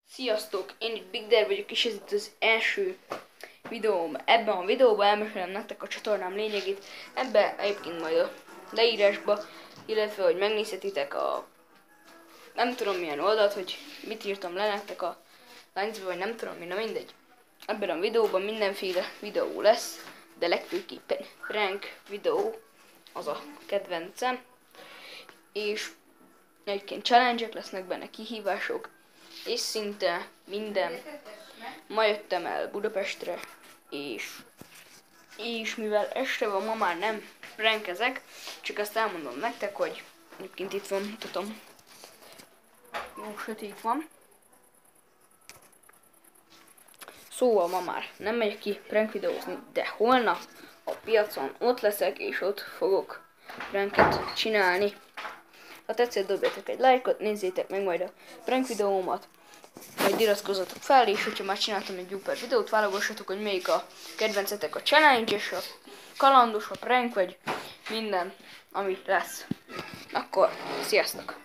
Sziasztok! Én itt Big Dare vagyok, és ez itt az első videóm. Ebben a videóban elmesélem nektek a csatornám lényegét. Ebben egyébként majd a leírásba, illetve hogy megnézhetitek a nem tudom milyen oldalt, hogy mit írtam le nektek a láncba, vagy nem tudom mi, na mindegy. Ebben a videóban mindenféle videó lesz, de legfőképpen prank videó, az a kedvencem. És egyébként challenge-ek lesznek benne, kihívások, és szinte minden. Ma jöttem el Budapestre, és mivel este van, ma már nem prankezek, csak azt elmondom nektek, hogy egyébként itt van, mutatom. Jó sötét van. Szóval ma már nem megyek ki prank videózni, de holnap a piacon ott leszek, és ott fogok pranket csinálni. Ha tetszett, dobjatok egy lájkot, nézzétek meg majd a prank videómat, majd iratkozzatok fel, és hogyha már csináltam egy blooper videót, válogassatok, hogy melyik a kedvencetek, a challenge, és a kalandos, a prank, vagy minden, ami lesz. Akkor, sziasztok!